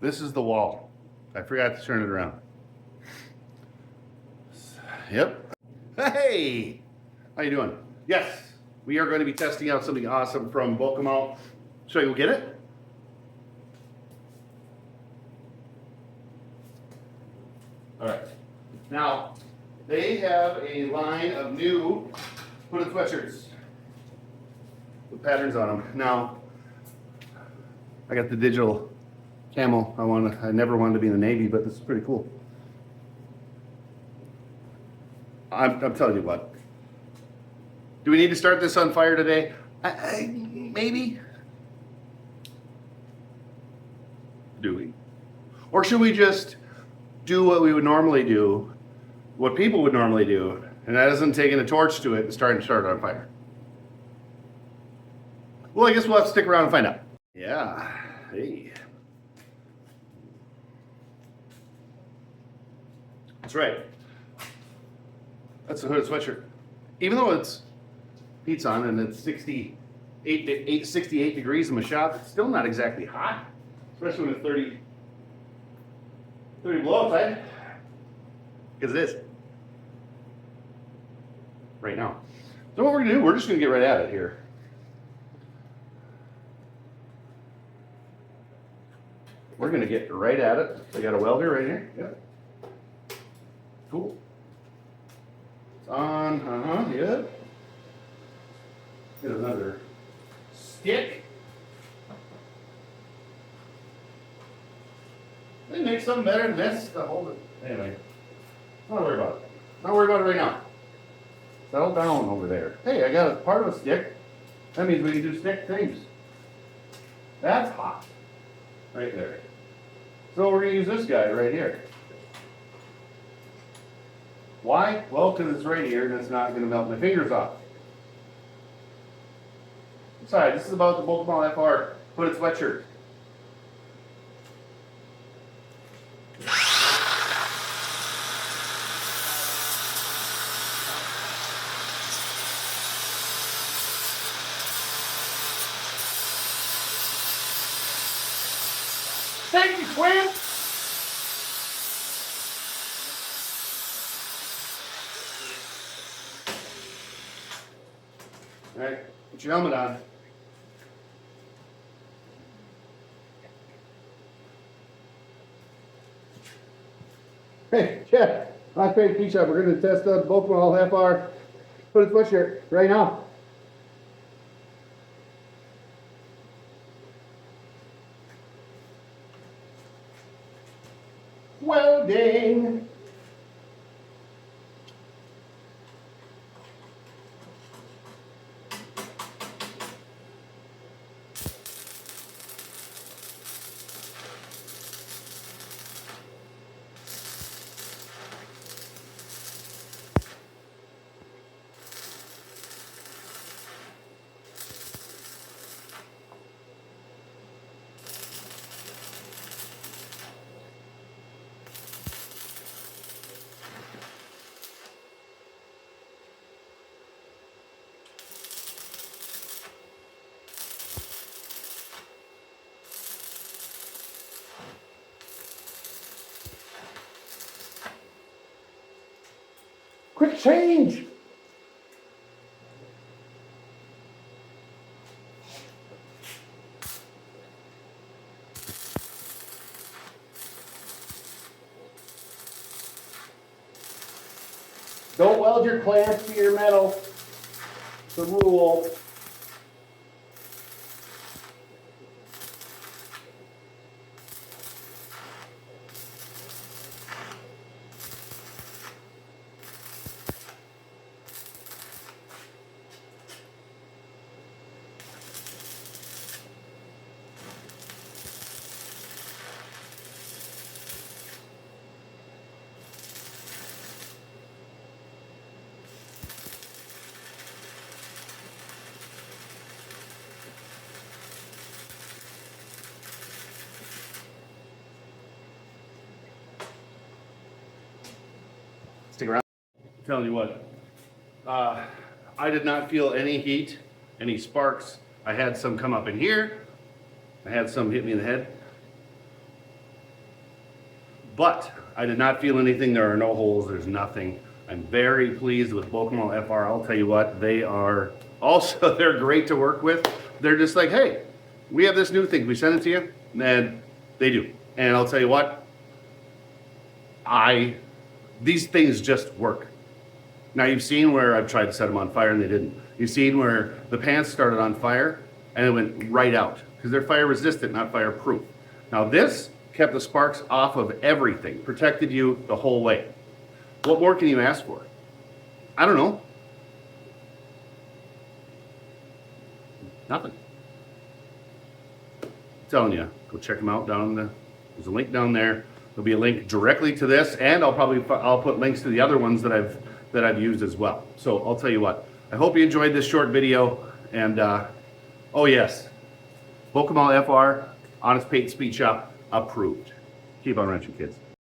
this is the wall. I forgot to turn it around. Yep. Hey, how you doing? Yes, we are going to be testing out something awesome from Bocomal. Should I go get it? All right. Now, they have a line of new hooded sweatshirts with patterns on them. Now, I got the digital camo. I never wanted to be in the Navy, but this is pretty cool. I'm telling you what. Do we need to start this on fire today? Maybe. Do we? Or should we just do what we would normally do, what people would normally do, and that isn't taking a torch to it and start it on fire? Well, I guess we'll have to stick around and find out. Yeah. Hey. That's right. That's a hooded sweatshirt. Even though it's heat's on and it's 68 degrees in my shop, it's still not exactly hot, especially when it's 30 below outside, because it is right now. So what we're gonna do, we're just gonna get right at it here. We're gonna get right at it. I got a welder right here. Yep. Cool. It's on. Yep. Get another stick. They make something better than this to hold it. Anyway, not worry about it. Not worry about it right now. Settle down over there. Hey, I got a part of a stick. That means we can do stick things. That's hot. Right there. So we're going to use this guy right here. Why? Well, because it's right here and it's not going to melt my fingers off. Besides, this is about the Bocomal FR Hooded Sweatshirt. Thank you, Quinn! All right, put your helmet on. Hey, Chef, my favorite tea shop. We're going to test out Bocomal FR Hooded Sweatshirt right now. Welding. Quick change! Don't weld your clamps to your metal. It's a rule. Stick around. I'm telling you what, I did not feel any heat, any sparks. I had some come up in here. I had some hit me in the head. But I did not feel anything. There are no holes. There's nothing. I'm very pleased with Bocomal FR. I'll tell you what, they are also, they're great to work with. They're just like, hey, we have this new thing. We send it to you, and they do. And I'll tell you what, these things just work. Now you've seen where I've tried to set them on fire and they didn't. You've seen where the pants started on fire and it went right out because they're fire resistant, not fireproof. Now this kept the sparks off of everything, protected you the whole way. What more can you ask for? I don't know. Nothing. I'm telling you, go check them out down there's a link down there. There'll be a link directly to this, and I'll put links to the other ones that I've used as well. So I'll tell you what, I hope you enjoyed this short video, and oh yes, Bocomal FR, Honest Peyton Speed Shop, approved. Keep on wrenching, kids.